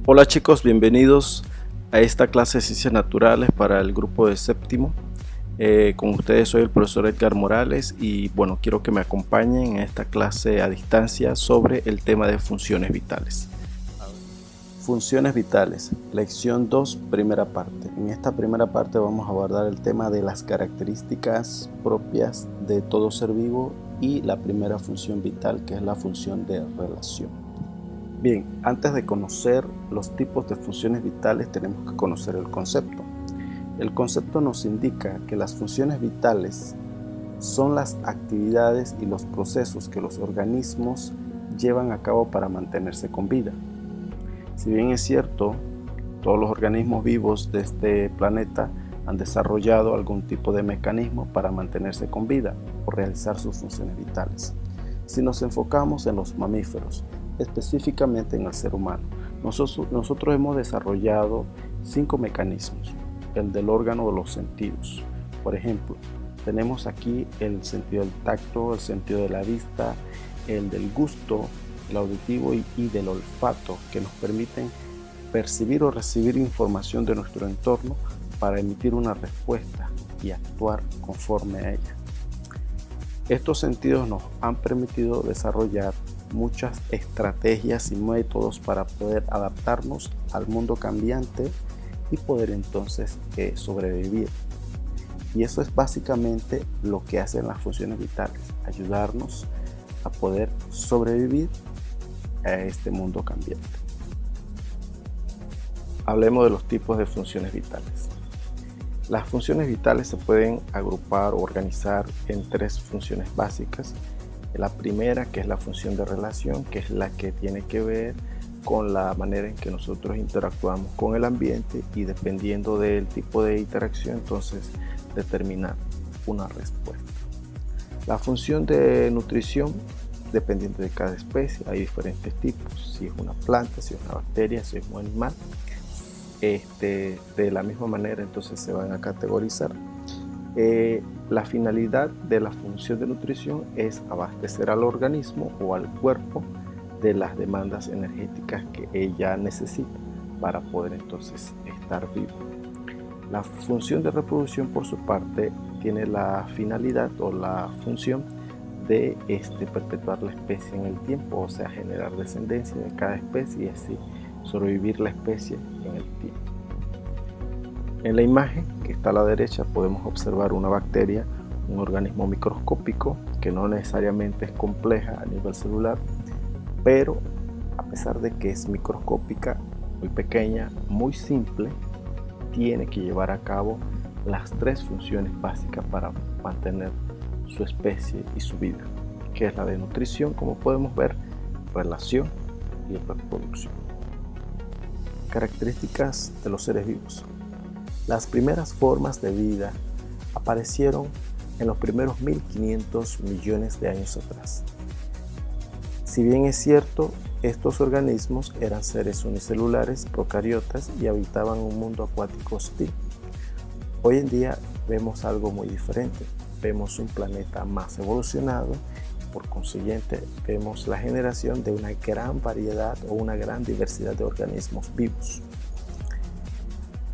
Hola chicos, bienvenidos a esta clase de ciencias naturales para el grupo de séptimo. Con ustedes soy el profesor Edgar Morales y bueno, quiero que me acompañen en esta clase a distancia sobre el tema de funciones vitales. Funciones vitales, lección 2, primera parte. En esta primera parte vamos a abordar el tema de las características propias de todo ser vivo y la primera función vital, que es la función de relación. Bien, antes de conocer los tipos de funciones vitales tenemos que conocer el concepto. El concepto nos indica que las funciones vitales son las actividades y los procesos que los organismos llevan a cabo para mantenerse con vida. Si bien es cierto, todos los organismos vivos de este planeta han desarrollado algún tipo de mecanismo para mantenerse con vida o realizar sus funciones vitales. Si nos enfocamos en los mamíferos, específicamente en el ser humano, nosotros hemos desarrollado 5 mecanismos. El del órgano de los sentidos. Por ejemplo, tenemos aquí el sentido del tacto, el sentido de la vista, el del gusto, el auditivo y del olfato, que nos permiten percibir o recibir información de nuestro entorno para emitir una respuesta y actuar conforme a ella. Estos sentidos nos han permitido desarrollar muchas estrategias y métodos para poder adaptarnos al mundo cambiante y poder entonces sobrevivir. Y eso es básicamente lo que hacen las funciones vitales, ayudarnos a poder sobrevivir a este mundo cambiante. Hablemos de los tipos de funciones vitales. Las funciones vitales se pueden agrupar o organizar en 3 funciones básicas. La primera, que es la función de relación, que es la que tiene que ver con la manera en que nosotros interactuamos con el ambiente y dependiendo del tipo de interacción, entonces determinar una respuesta. La función de nutrición, dependiendo de cada especie, hay diferentes tipos, si es una planta, si es una bacteria, si es un animal. De la misma manera, entonces se van a categorizar. La finalidad de la función de nutrición es abastecer al organismo o al cuerpo de las demandas energéticas que ella necesita para poder entonces estar vivo. La función de reproducción, por su parte, tiene la finalidad o la función de perpetuar la especie en el tiempo, o sea, generar descendencia de cada especie y así sobrevivir la especie en el tiempo. En la imagen que está a la derecha podemos observar una bacteria, un organismo microscópico que no necesariamente es compleja a nivel celular, pero a pesar de que es microscópica, muy pequeña, muy simple, tiene que llevar a cabo las 3 funciones básicas para mantener su especie y su vida, que es la de nutrición, como podemos ver, relación y reproducción. Características de los seres vivos. Las primeras formas de vida aparecieron en los primeros 1500 millones de años atrás. Si bien es cierto, estos organismos eran seres unicelulares, procariotas y habitaban un mundo acuático hostil. Hoy en día vemos algo muy diferente. Vemos un planeta más evolucionado, por consiguiente vemos la generación de una gran variedad o una gran diversidad de organismos vivos.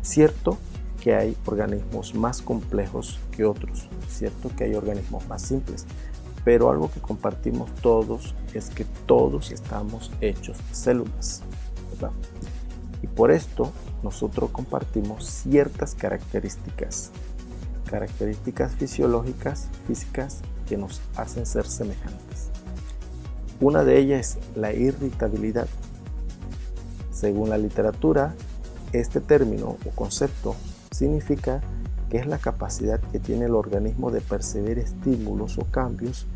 Cierto que hay organismos más complejos que otros, cierto que hay organismos más simples, pero algo que compartimos todos es que todos estamos hechos de células, ¿verdad? Y por esto nosotros compartimos ciertas características fisiológicas, físicas, que nos hacen ser semejantes. Una de ellas es la irritabilidad. Según la literatura, este término o concepto significa que es la capacidad que tiene el organismo de percibir estímulos o cambios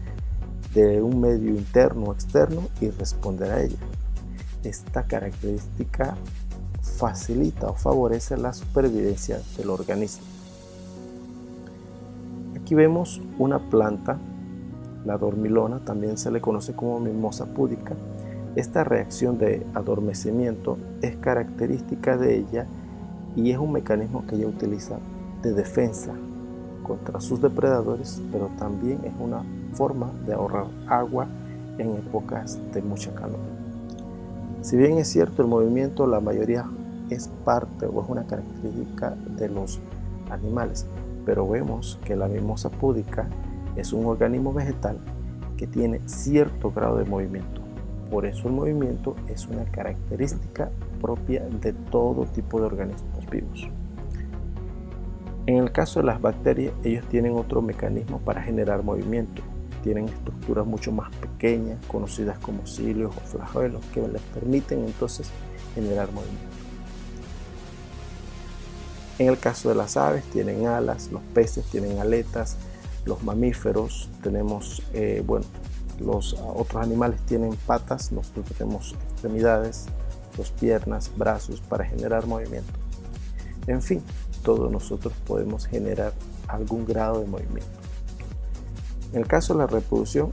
de un medio interno o externo y responder a ello. Esta característica facilita o favorece la supervivencia del organismo. Aquí vemos una planta, la dormilona, también se le conoce como mimosa púdica. Esta reacción de adormecimiento es característica de ella y es un mecanismo que ella utiliza de defensa contra sus depredadores, pero también es una forma de ahorrar agua en épocas de mucha calor. Si bien es cierto, el movimiento la mayoría es parte o es una característica de los animales, pero vemos que la mimosa púdica es un organismo vegetal que tiene cierto grado de movimiento. Por eso el movimiento es una característica propia de todo tipo de organismos vivos. En el caso de las bacterias, ellos tienen otro mecanismo para generar movimiento. Tienen estructuras mucho más pequeñas, conocidas como cilios o flagelos, que les permiten entonces generar movimiento. En el caso de las aves, tienen alas, los peces tienen aletas, los mamíferos tenemos, los otros animales tienen patas, nosotros tenemos extremidades, dos piernas, brazos para generar movimiento. En fin, todos nosotros podemos generar algún grado de movimiento. En el caso de la reproducción,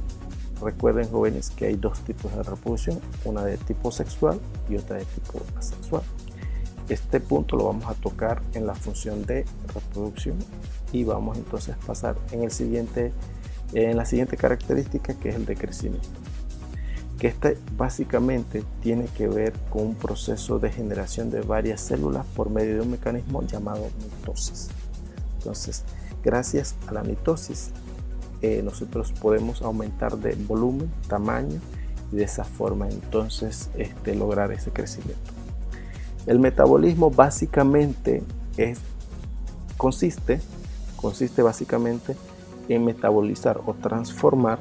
recuerden, jóvenes, que hay dos tipos de reproducción, una de tipo sexual y otra de tipo asexual. Este punto lo vamos a tocar en la función de reproducción y vamos entonces a pasar en la siguiente característica, que es el de crecimiento, que este básicamente tiene que ver con un proceso de generación de varias células por medio de un mecanismo llamado mitosis. Entonces, gracias a la mitosis, nosotros podemos aumentar de volumen, tamaño, y de esa forma entonces lograr ese crecimiento. El metabolismo básicamente consiste básicamente en metabolizar o transformar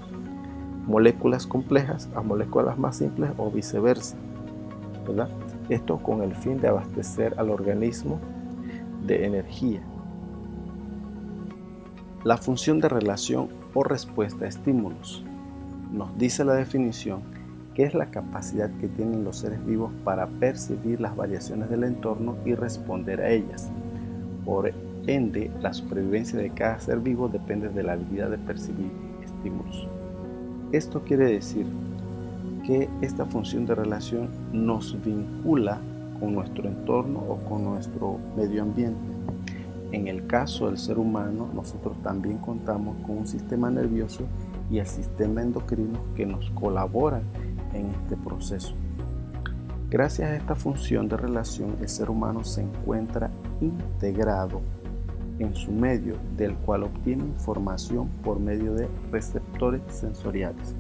moléculas complejas a moléculas más simples o viceversa, ¿verdad? Esto con el fin de abastecer al organismo de energía. La función de relación o respuesta a estímulos. Nos dice la definición que es la capacidad que tienen los seres vivos para percibir las variaciones del entorno y responder a ellas. Por ende, la supervivencia de cada ser vivo depende de la habilidad de percibir estímulos. Esto quiere decir que esta función de relación nos vincula con nuestro entorno o con nuestro medio ambiente. En el caso del ser humano, nosotros también contamos con un sistema nervioso y el sistema endocrino que nos colaboran en este proceso. Gracias a esta función de relación, el ser humano se encuentra integrado en su medio, del cual obtiene información por medio de receptores sensoriales.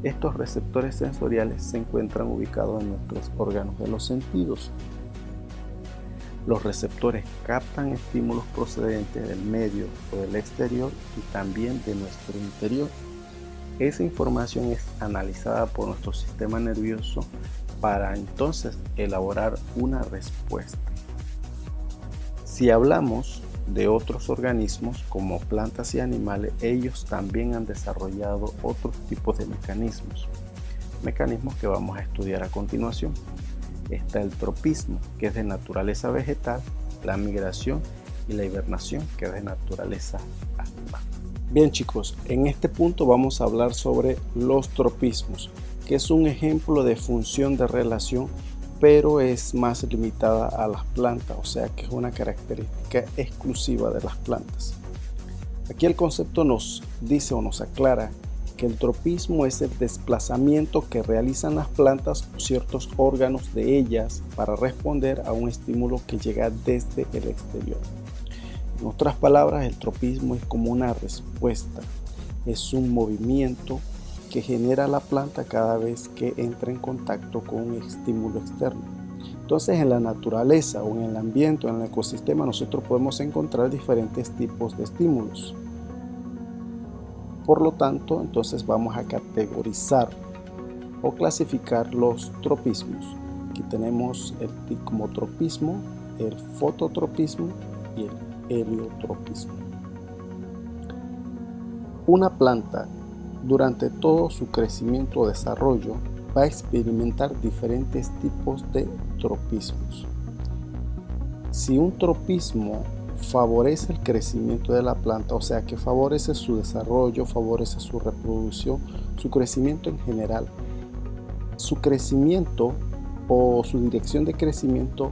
Estos receptores sensoriales se encuentran ubicados en nuestros órganos de los sentidos. Los receptores captan estímulos procedentes del medio o del exterior y también de nuestro interior. Esa información es analizada por nuestro sistema nervioso para entonces elaborar una respuesta. Si hablamos de otros organismos como plantas y animales, ellos también han desarrollado otros tipos de mecanismos que vamos a estudiar a continuación. Está el tropismo, que es de naturaleza vegetal, la migración y la hibernación, que es de naturaleza animal. Bien, chicos, en este punto vamos a hablar sobre los tropismos, que es un ejemplo de función de relación, pero es más limitada a las plantas, o sea que es una característica exclusiva de las plantas. Aquí el concepto nos dice o nos aclara que el tropismo es el desplazamiento que realizan las plantas o ciertos órganos de ellas para responder a un estímulo que llega desde el exterior. En otras palabras, el tropismo es como una respuesta, es un movimiento que genera la planta cada vez que entra en contacto con un estímulo externo. Entonces, en la naturaleza o en el ambiente o en el ecosistema nosotros podemos encontrar diferentes tipos de estímulos. Por lo tanto, entonces vamos a categorizar o clasificar los tropismos. Aquí tenemos el ticomotropismo, el fototropismo y el heliotropismo. Una planta, durante todo su crecimiento o desarrollo, va a experimentar diferentes tipos de tropismos. Si un tropismo favorece el crecimiento de la planta, o sea que favorece su desarrollo, favorece su reproducción, su crecimiento en general, su crecimiento o su dirección de crecimiento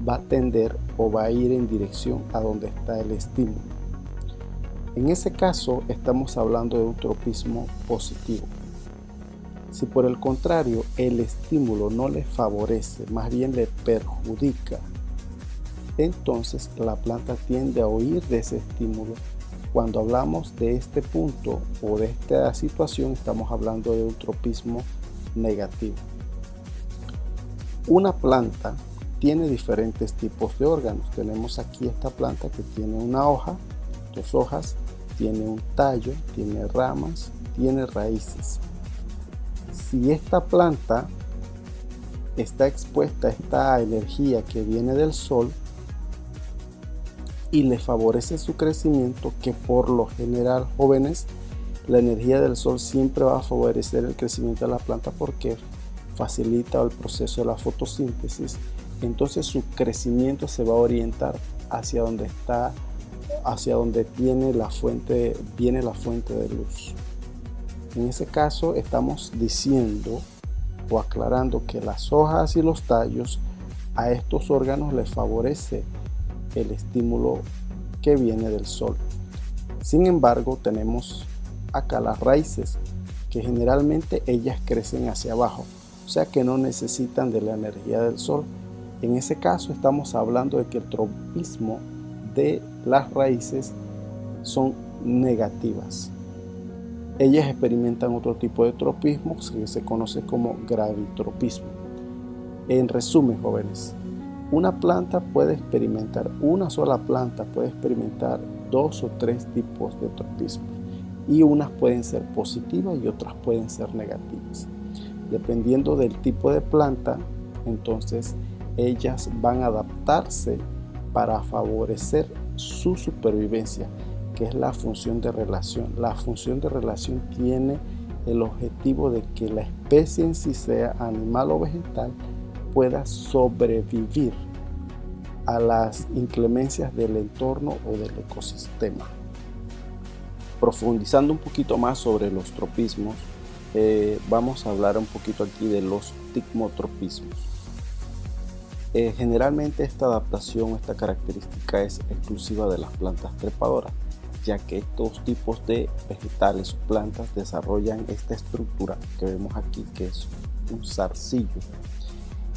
va a tender o va a ir en dirección a donde está el estímulo. En ese caso estamos hablando de un tropismo positivo. Si por el contrario el estímulo no le favorece, más bien le perjudica, entonces la planta tiende a huir de ese estímulo. Cuando hablamos de este punto o de esta situación, estamos hablando de un tropismo negativo. Una planta tiene diferentes tipos de órganos. Tenemos aquí esta planta que tiene una hoja, dos hojas, tiene un tallo, tiene ramas, tiene raíces. Si esta planta está expuesta a esta energía que viene del sol y le favorece su crecimiento, que por lo general, jóvenes, la energía del sol siempre va a favorecer el crecimiento de la planta porque facilita el proceso de la fotosíntesis, entonces su crecimiento se va a orientar hacia donde viene la fuente de luz. En ese caso estamos diciendo o aclarando que las hojas y los tallos a estos órganos les favorece el estímulo que viene del sol. Sin embargo, tenemos acá las raíces, que generalmente ellas crecen hacia abajo, o sea que no necesitan de la energía del sol. En ese caso estamos hablando de que el tropismo de las raíces son negativas. Ellas experimentan otro tipo de tropismo que se conoce como gravitropismo. En resumen, jóvenes, una sola planta puede experimentar 2 o 3 tipos de tropismo, y unas pueden ser positivas y otras pueden ser negativas. Dependiendo del tipo de planta, entonces ellas van a adaptarse para favorecer su supervivencia, que es la función de relación. La función de relación tiene el objetivo de que la especie en sí, sea animal o vegetal, pueda sobrevivir a las inclemencias del entorno o del ecosistema. Profundizando un poquito más sobre los tropismos, vamos a hablar un poquito aquí de los tigmotropismos. Generalmente esta adaptación, esta característica es exclusiva de las plantas trepadoras, ya que estos tipos de vegetales o plantas desarrollan esta estructura que vemos aquí, que es un zarcillo,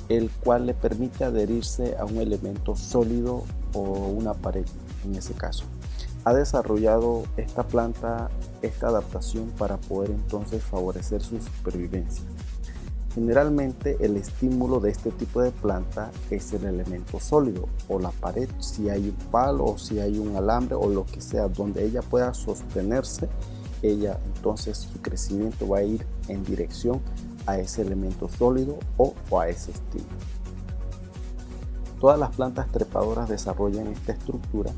el cual le permite adherirse a un elemento sólido o una pared. En ese caso, ha desarrollado esta planta esta adaptación para poder entonces favorecer su supervivencia. Generalmente el estímulo de este tipo de planta es el elemento sólido o la pared, si hay un palo o si hay un alambre o lo que sea donde ella pueda sostenerse, entonces su crecimiento va a ir en dirección a ese elemento sólido o a ese estímulo. Todas las plantas trepadoras desarrollan esta estructura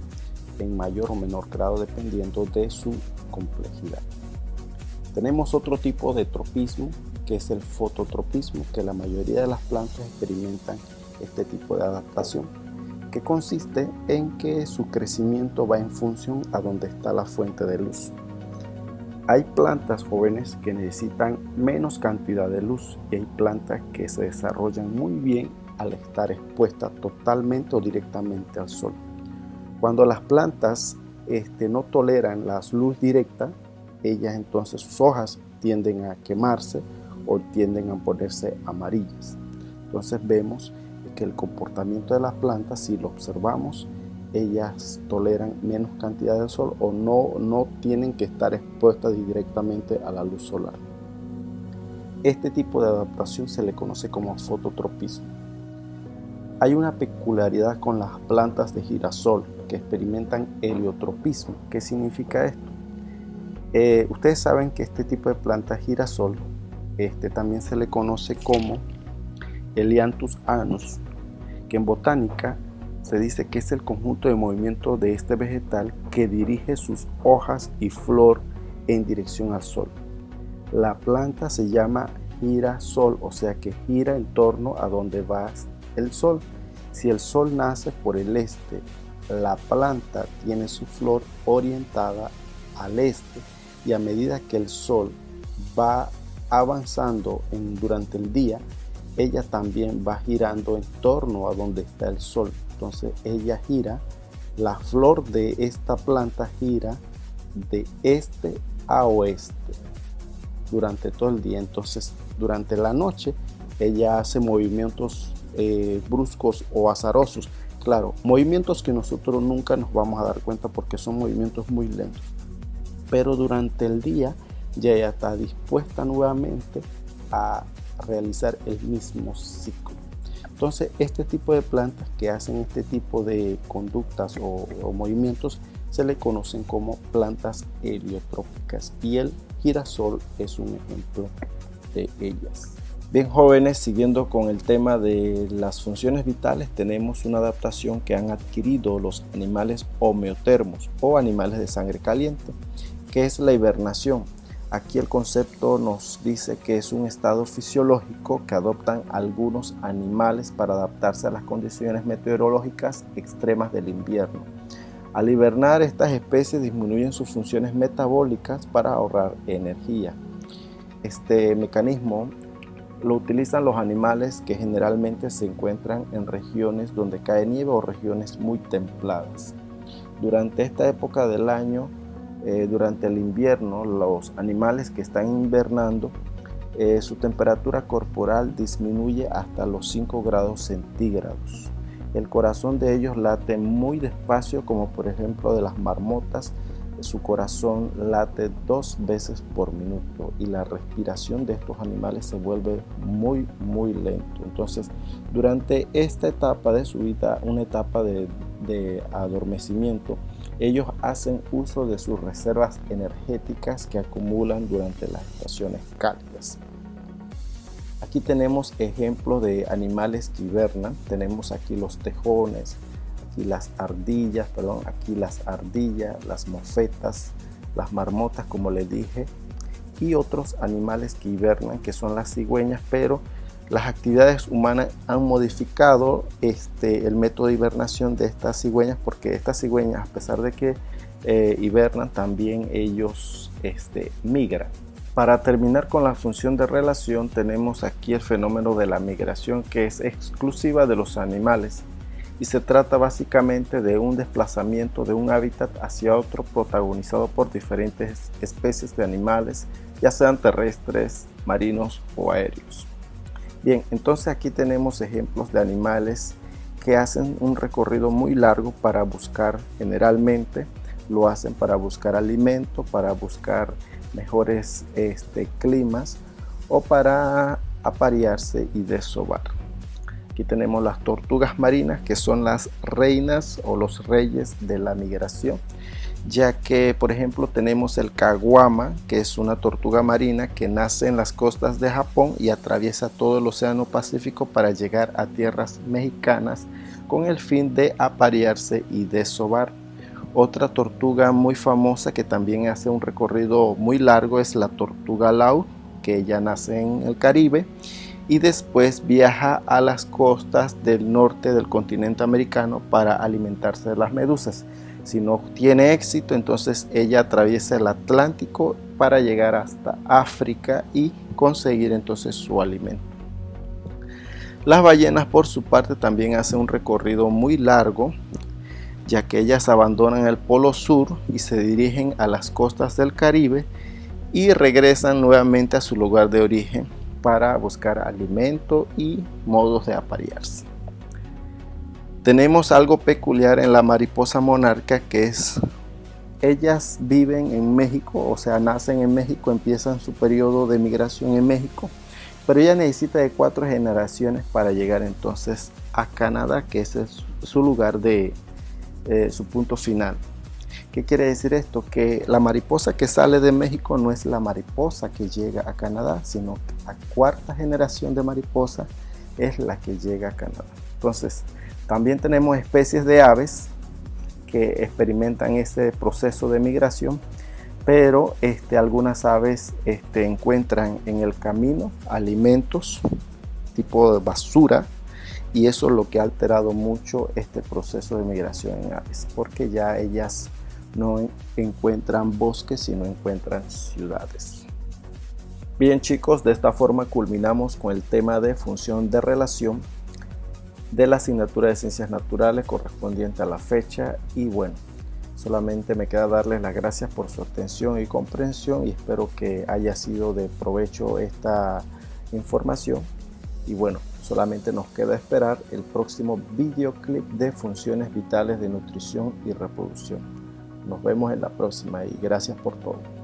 en mayor o menor grado dependiendo de su complejidad. Tenemos otro tipo de tropismo, que es el fototropismo, que la mayoría de las plantas experimentan este tipo de adaptación, que consiste en que su crecimiento va en función a donde está la fuente de luz. Hay plantas jóvenes que necesitan menos cantidad de luz y hay plantas que se desarrollan muy bien al estar expuestas totalmente o directamente al sol. Cuando las plantas no toleran la luz directa, ellas entonces sus hojas tienden a quemarse o tienden a ponerse amarillas. Entonces vemos que el comportamiento de las plantas, si lo observamos, ellas toleran menos cantidad de sol o no tienen que estar expuestas directamente a la luz solar. Este tipo de adaptación se le conoce como fototropismo. Hay una peculiaridad con las plantas de girasol que experimentan heliotropismo. ¿Qué significa esto? Ustedes saben que este tipo de planta girasol también se le conoce como Helianthus anus, que en botánica se dice que es el conjunto de movimiento de este vegetal que dirige sus hojas y flor en dirección al sol. La planta se llama girasol, o sea que gira en torno a donde va el sol. Si el sol nace por el este, la planta tiene su flor orientada al este, y a medida que el sol va avanzando durante el día, ella también va girando en torno a donde está el sol. Entonces ella gira, la flor de esta planta gira de este a oeste durante todo el día. Entonces durante la noche ella hace movimientos bruscos o azarosos. Claro, movimientos que nosotros nunca nos vamos a dar cuenta porque son movimientos muy lentos. Pero durante el día ya ella está dispuesta nuevamente a realizar el mismo ciclo. Entonces, este tipo de plantas que hacen este tipo de conductas o movimientos se le conocen como plantas heliotrópicas, y el girasol es un ejemplo de ellas. Bien, jóvenes, siguiendo con el tema de las funciones vitales, tenemos una adaptación que han adquirido los animales homeotermos o animales de sangre caliente, que es la hibernación. Aquí el concepto nos dice que es un estado fisiológico que adoptan algunos animales para adaptarse a las condiciones meteorológicas extremas del invierno. Al hibernar, estas especies disminuyen sus funciones metabólicas para ahorrar energía. Este mecanismo lo utilizan los animales que generalmente se encuentran en regiones donde cae nieve o regiones muy templadas. Durante esta época del año, durante el invierno, los animales que están invernando, su temperatura corporal disminuye hasta los 5 grados centígrados. El corazón de ellos late muy despacio, como por ejemplo de las marmotas. Su corazón late 2 veces por minuto y la respiración de estos animales se vuelve muy lento. Entonces, durante esta etapa de su vida, una etapa de adormecimiento, ellos hacen uso de sus reservas energéticas que acumulan durante las estaciones cálidas. Aquí tenemos ejemplos de animales que hibernan. Tenemos aquí los tejones, aquí las ardillas, las mofetas, las marmotas, como les dije, y otros animales que hibernan, que son las cigüeñas, pero las actividades humanas han modificado el método de hibernación de estas cigüeñas, porque estas cigüeñas, a pesar de que hibernan, también ellos migran. Para terminar con la función de relación, tenemos aquí el fenómeno de la migración, que es exclusiva de los animales, y se trata básicamente de un desplazamiento de un hábitat hacia otro protagonizado por diferentes especies de animales, ya sean terrestres, marinos o aéreos. Bien, entonces aquí tenemos ejemplos de animales que hacen un recorrido muy largo para buscar, generalmente lo hacen para buscar alimento, para buscar mejores climas o para aparearse y desovar. Aquí tenemos las tortugas marinas, que son las reinas o los reyes de la migración, ya que por ejemplo tenemos el caguama, que es una tortuga marina que nace en las costas de Japón y atraviesa todo el océano Pacífico para llegar a tierras mexicanas con el fin de aparearse y desovar. Otra tortuga muy famosa que también hace un recorrido muy largo es la tortuga laúd, que ella nace en el Caribe y después viaja a las costas del norte del continente americano para alimentarse de las medusas. Si no tiene éxito, entonces ella atraviesa el Atlántico para llegar hasta África y conseguir entonces su alimento. Las ballenas, por su parte, también hacen un recorrido muy largo, ya que ellas abandonan el Polo Sur y se dirigen a las costas del Caribe y regresan nuevamente a su lugar de origen para buscar alimento y modos de aparearse. Tenemos algo peculiar en la mariposa monarca, que es, ellas viven en México, o sea, nacen en México, empiezan su periodo de migración en México, pero ella necesita de 4 generaciones para llegar entonces a Canadá, que ese es su lugar de su punto final. ¿Qué quiere decir esto? Que la mariposa que sale de México no es la mariposa que llega a Canadá, sino que la 4ª generación de mariposa es la que llega a Canadá. Entonces, también tenemos especies de aves que experimentan este proceso de migración, pero algunas aves encuentran en el camino alimentos tipo de basura, y eso es lo que ha alterado mucho este proceso de migración en aves, porque ya ellas no encuentran bosques, sino encuentran ciudades. Bien, chicos, de esta forma culminamos con el tema de función de relación de la asignatura de Ciencias Naturales correspondiente a la fecha. Y bueno, solamente me queda darles las gracias por su atención y comprensión, y espero que haya sido de provecho esta información. Y bueno, solamente nos queda esperar el próximo videoclip de funciones vitales de nutrición y reproducción. Nos vemos en la próxima y gracias por todo.